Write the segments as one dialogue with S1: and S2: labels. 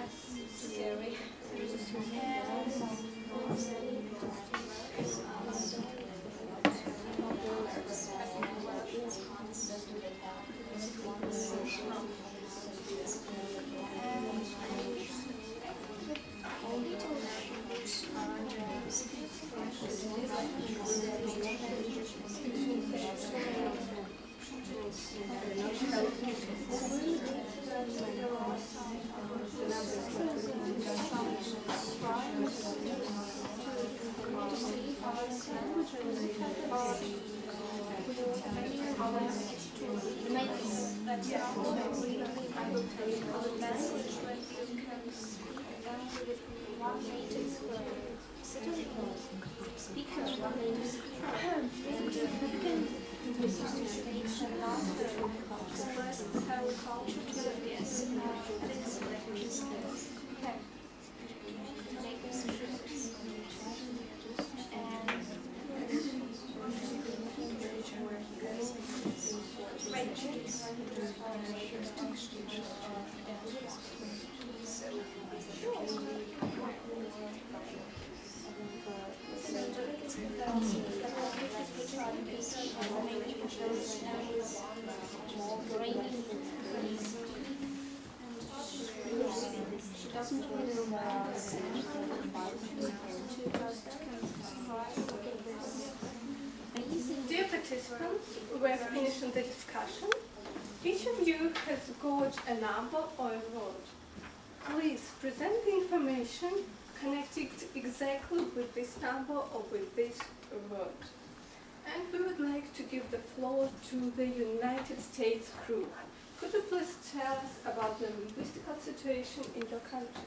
S1: theory.
S2: Dear participants, we're finishing the discussion. Each of you has got a number or a word. Please present the information connected exactly with this number or with this word. And we would like to give the floor to the United States group. Could you please tell us about the linguistical situation in your country?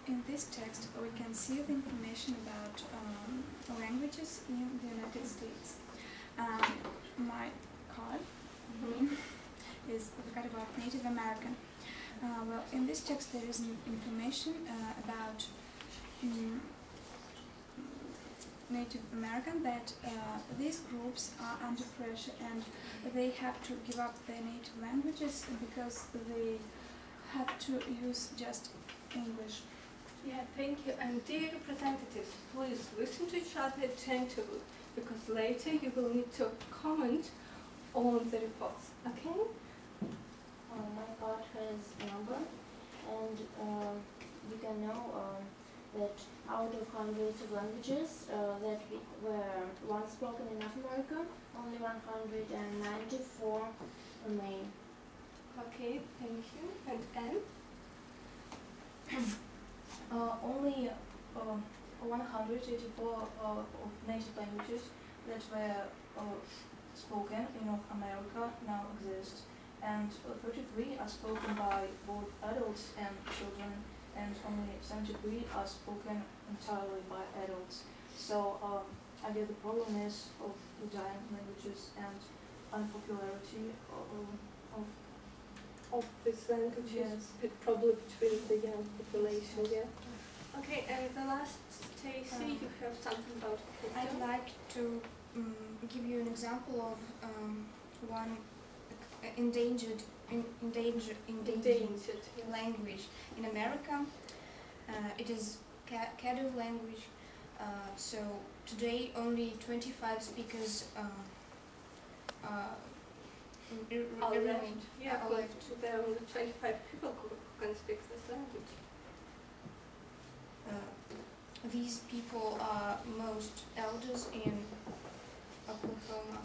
S3: In this text we can see the information about languages in the United States. My card is about Native American. Well, in this text there is information about Native American, that these groups are under pressure and they have to give up their native languages because they have to use just English.
S2: Yeah, thank you. And dear representatives, please listen to each other attentively, because later you will need to comment on the reports, okay?
S1: My card has a number, and you can know that out of hundreds of languages that were once spoken in North America, only 194 remain.
S2: Okay, thank you. And Anne?
S4: Only 184 of native languages that were spoken in North America now exist, and 33 are spoken by both adults and children, and only 73 are spoken entirely by adults. So I guess the problem is of the dying languages and unpopularity
S2: of these languages, probably between the young population, yeah. Okay, and the last, Stacy, you have something about culture?
S3: I'd like to give you an example of one endangered language in America. It is Caddo language. So today only 25 speakers
S2: left. Yeah, there are only 25 people who can speak this language.
S3: These people are most elders in Oklahoma.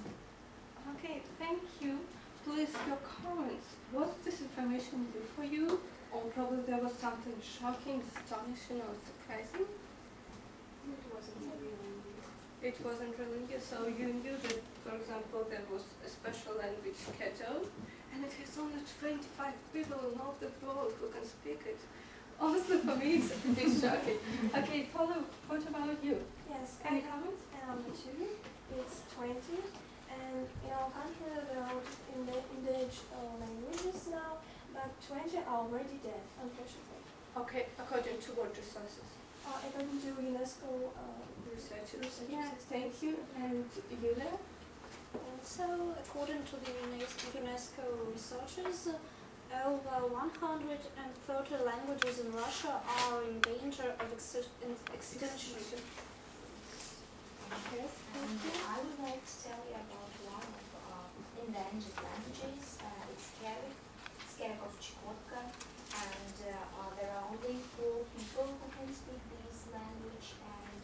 S2: Okay, thank you. Please, your comments. Was this information new for you? Or probably there was something shocking, astonishing, or surprising?
S1: It wasn't really new.
S2: It wasn't really new. So you knew that, for example, there was a special language, Caddo, and it has only 25 people in all the world who can speak it. Honestly, for me, it's a bit shocking. Okay, Paula, what about you?
S5: Yes,
S2: Any comments?
S5: Two. It's 20, and in our country there are endangered languages now, but 20 are already dead, unfortunately.
S2: Okay, according to what resources?
S5: In according to UNESCO
S2: Researchers. Yeah, thank you. And Yulia?
S1: So, according to the UNESCO researchers, over 130 languages in Russia are in danger of extinction.
S2: Yes, thank you.
S6: I would like to tell you about one of endangered languages. It's Языков Чукотка, and there are only 4 people who can speak this language, and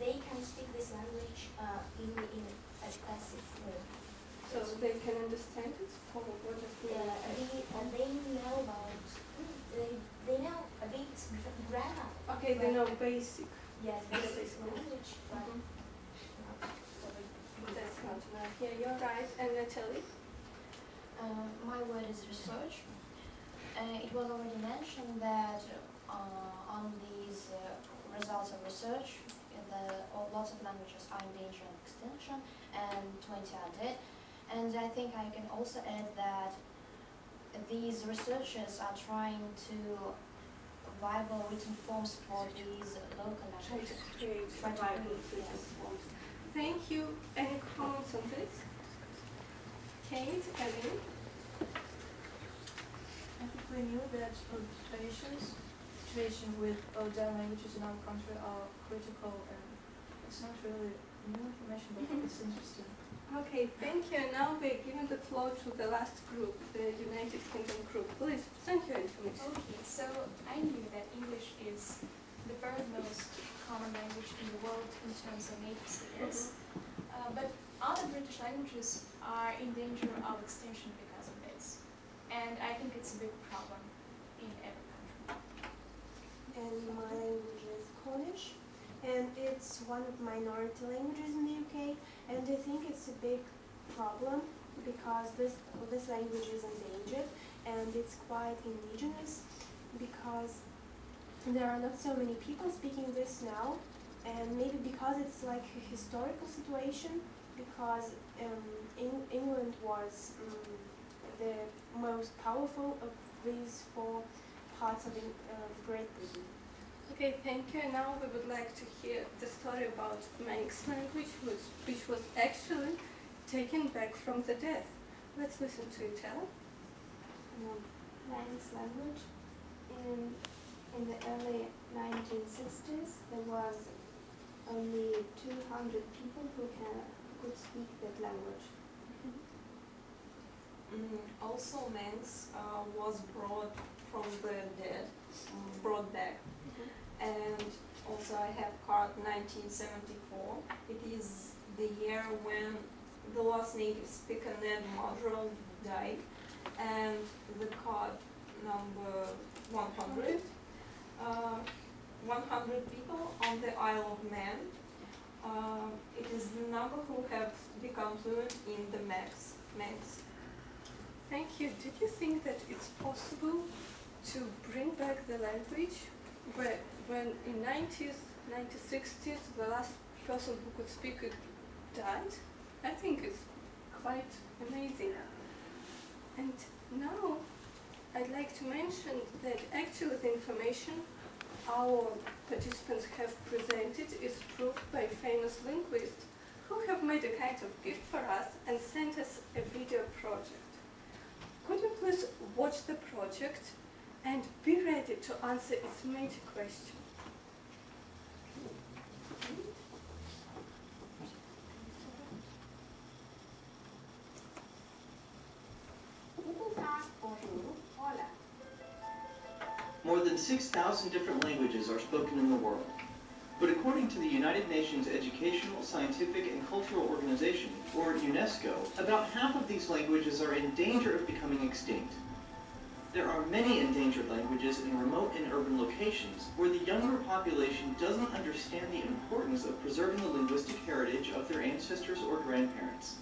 S6: they can speak this language in a passive way.
S2: So they can understand it? Or what is the
S6: they know about, they know a bit grammar.
S2: Okay, they know basic.
S6: Yes, basic language, but
S2: That's not enough. Yeah, you're right. And Natalie?
S1: My word is research. It was already mentioned that on these results of research, lots of languages are in danger of extinction and 20 are dead. And I think I can also add that these researchers are trying to viable written forms for these local languages.
S2: Try to create written forms. Thank you. Any comments on this? Kate, Ellen?
S4: I think we knew that situation with dead languages in our country are critical, and it's not really new information, but it's interesting.
S2: Okay, thank you. And now we're giving the floor to the last group, the United Kingdom group. Please present your information.
S7: Okay, so I knew that English is the third most common language in the world in terms of native speakers, but other British languages are in danger of extinction because of this, and I think it's a big problem in every country.
S5: And my language is Cornish, and it's one of minority languages in the UK, and I think it's a big problem because this language is endangered, and it's quite indigenous because there are not so many people speaking this now, and maybe because it's like a historical situation, because England was the most powerful of these 4 parts of Great Britain.
S2: Okay, thank you. And now we would like to hear the story about Manx language, which was actually taken back from the death. Let's listen to it, Ella.
S8: Manx language. In the early 1960s, there was only 200 people who could speak that language.
S9: Also, Manx was brought from the dead, brought back. And also I have card 1974. It is the year when the last native speaker Ned Modrell died, and the card number 100. 100 people on the Isle of Man. It is the number who have become fluent in the Manx.
S2: Thank you. Did you think that it's possible to bring back the language when in 1960s the last person who could speak it died? I think it's quite amazing. And now I'd like to mention that actually the information our participants have presented is proved by famous linguists who have made a kind of gift for us and sent us a video project. Could you please watch the project and be ready to answer its major question?
S10: More than 6,000 different languages are spoken in the world. But according to the United Nations Educational, Scientific and Cultural Organization, or UNESCO, about half of these languages are in danger of becoming extinct. There are many endangered languages in remote and urban locations where the younger population doesn't understand the importance of preserving the linguistic heritage of their ancestors or grandparents.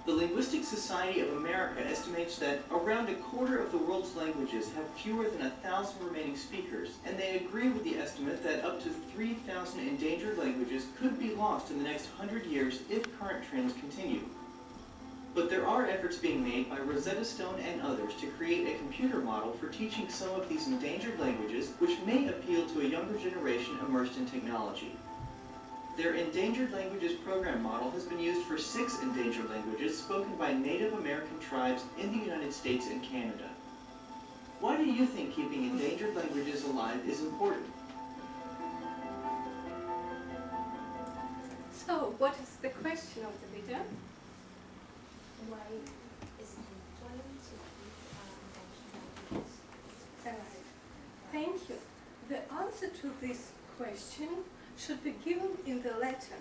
S10: The Linguistic Society of America estimates that around a quarter of the world's languages have fewer than 1,000 remaining speakers, and they agree with the estimate that up to 3,000 endangered languages could be lost in the next 100 years if current trends continue. But there are efforts being made by Rosetta Stone and others to create a computer model for teaching some of these endangered languages, which may appeal to a younger generation immersed in technology. Their Endangered Languages Program model has been used for 6 endangered languages spoken by Native American tribes in the United States and Canada. Why do you think keeping endangered languages alive is important?
S2: So, what is the question of the video?
S6: Why is it important to keep endangered languages?
S2: Right. Thank you. The answer to this question should be given in the letter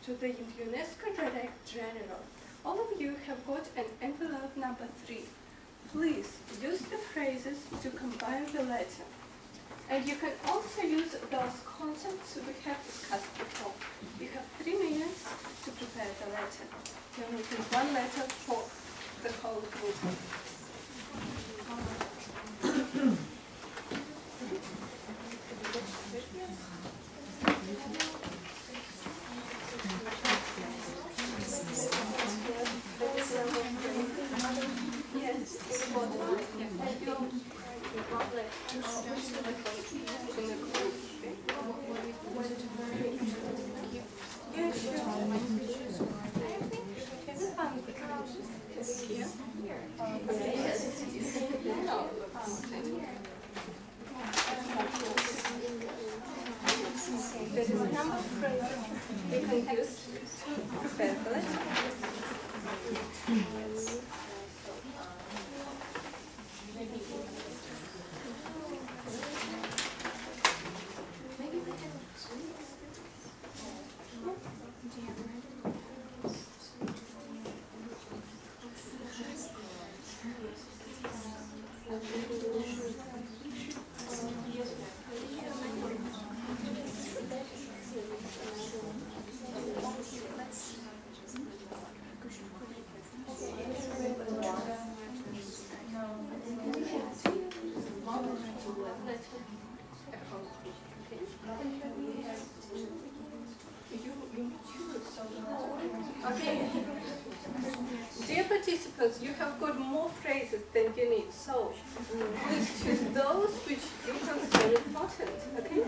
S2: to the UNESCO Director General. All of you have got an envelope number 3. Please use the phrases to combine the letter. And you can also use those concepts we have discussed before. You have 3 minutes to prepare the letter. You're making 1 letter for the whole group. There is a number of phrases you can use to prepare the letter. Okay. Dear participants, you have got more phrases than you need, so please choose those which you consider important, okay?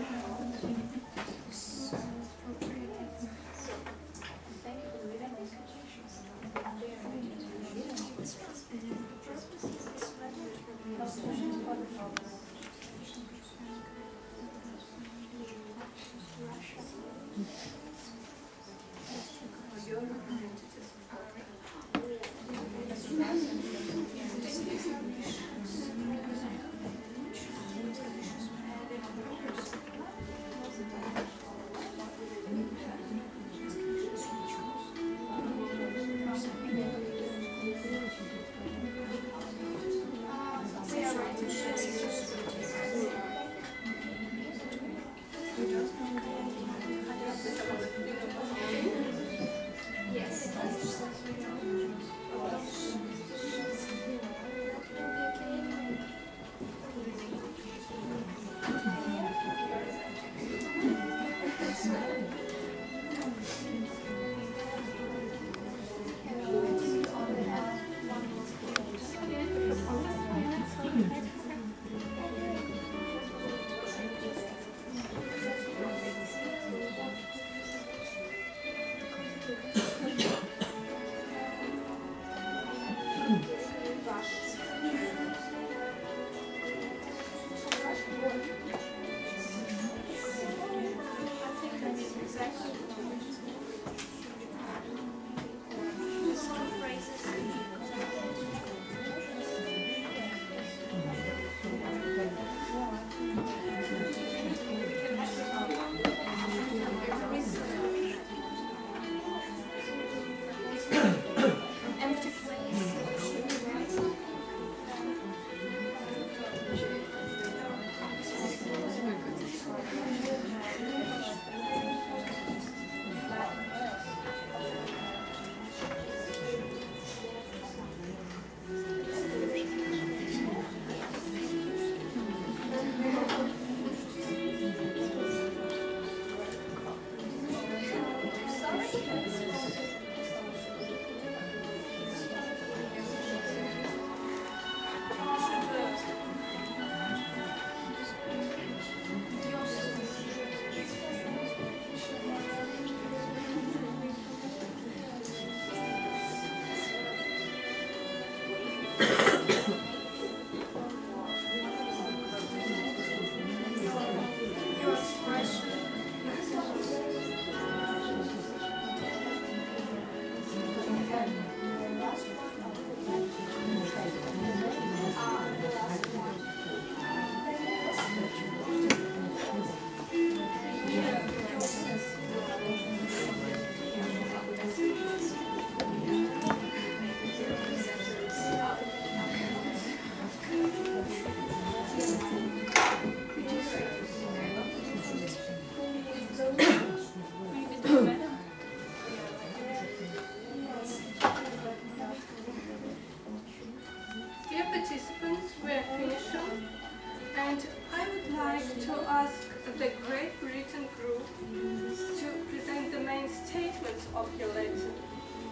S2: would like to ask the Great Britain group to present the main statements of your letter.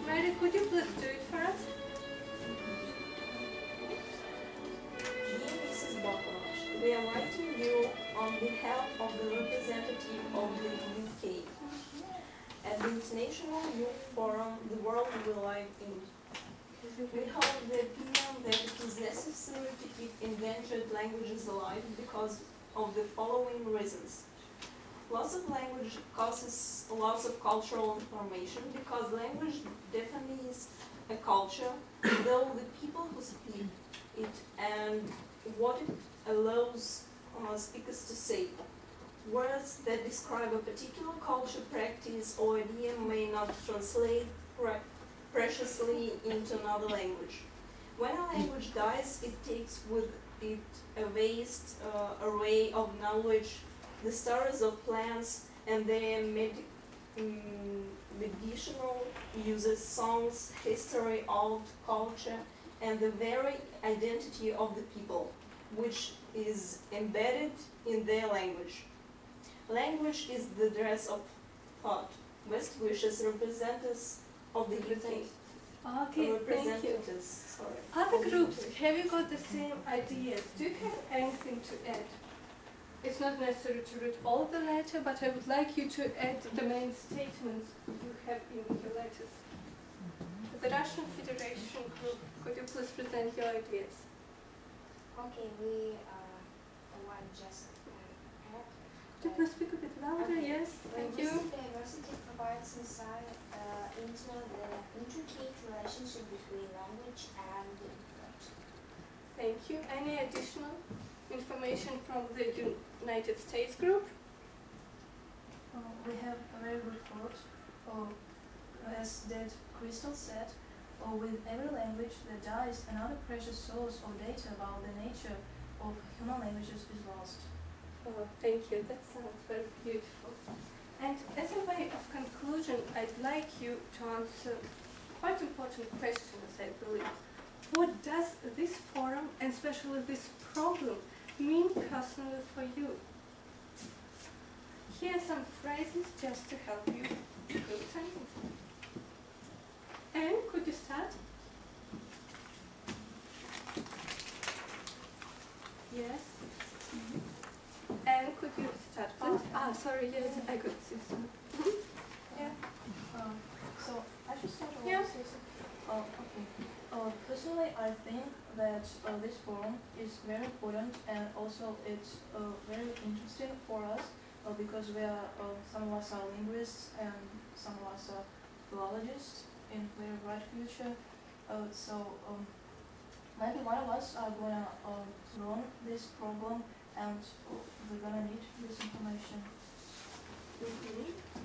S2: Mary, could you please do it for us?
S9: Dear Mrs. Backlash, we are writing you on behalf of the representative of the UK. At the International Youth Forum, the world we live in, we hold the opinion that it is necessary to keep endangered languages alive because of the following reasons. Loss of language causes a loss of cultural information because language defines a culture, though the people who speak it and what it allows speakers to say. Words that describe a particular culture, practice, or idea may not translate preciously into another language. When a language dies, it takes with it a vast array of knowledge, the stories of plants and their medicinal uses, songs, history, art, culture, and the very identity of the people, which is embedded in their language. Language is the dress of thought. Best wishes, representatives of the UK.
S2: Okay, thank you.
S9: Sorry.
S2: Other groups, have you got the same ideas? Do you have anything to add? It's not necessary to read all of the letter, but I would like you to add the main statements you have in your letters. The Russian Federation group, could you please present your ideas?
S6: Okay, we want just
S2: Could you please speak a bit louder?
S6: Okay.
S2: Yes, thank you.
S6: The university provides insight into the intricate relationship between language and literature.
S2: Thank you. Any additional information from the United States group?
S4: We have a very good quote. As that Crystal said, with every language that dies, another precious source of data about the nature of human languages is lost.
S2: Oh, thank you. That sounds very beautiful. And as a way of conclusion, I'd like you to answer quite important questions, I believe. What does this forum, and especially this problem, mean personally for you? Here are some phrases just to help you with sentences. And could you start? Yes. And could you start, please? Sorry, yes, I could see some.
S4: Yeah. So I should start.
S2: Yeah.
S4: Okay. Personally, I think that this forum is very important, and also it's very interesting for us because we are some of us are linguists and some of us are philologists in very bright future. Maybe one of us are gonna learn this problem, and we're gonna need this information.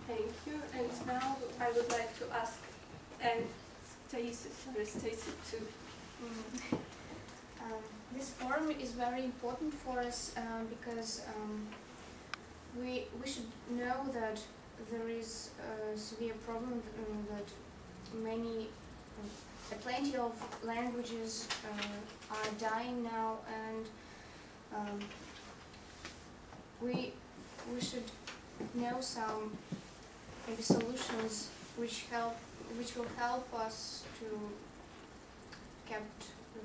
S2: Thank you. And now I would like to ask Stacy to.
S1: This forum is very important for us because we should know that there is a severe problem that plenty of languages are dying now, and we should know some maybe solutions which will help us to keep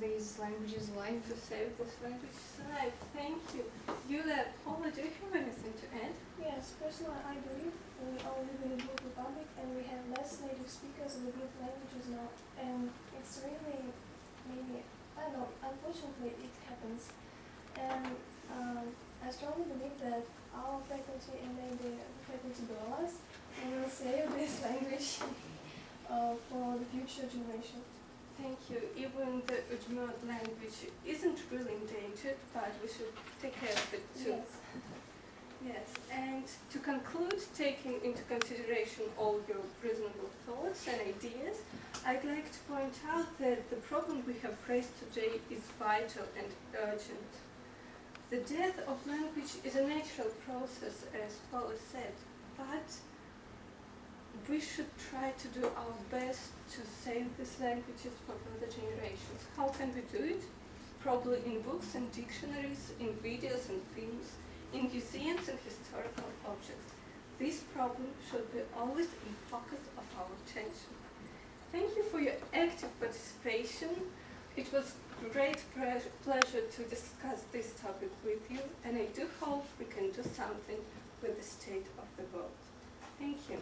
S1: these languages alive.
S2: To save this language alive. Thank you. Yula, Paula, do you have anything to add?
S11: Yes, personally I believe we all live in a good republic and we have less native speakers of the good languages now, and it's really, maybe, I don't know, unfortunately it happens. And I strongly believe that our faculty and maybe the faculty below us will save this language for the future generations.
S2: Thank you. Even the Udmurt language isn't really endangered, but we should take care of it too.
S11: Yes.
S2: Yes, and to conclude, taking into consideration all your reasonable thoughts and ideas, I'd like to point out that the problem we have raised today is vital and urgent. The death of language is a natural process, as Paula said, but we should try to do our best to save these languages for further generations. How can we do it? Probably in books and dictionaries, in videos and films, problem should be always in focus of our attention. Thank you for your active participation. It was great pleasure to discuss this topic with you, and I do hope we can do something with the state of the world. Thank you.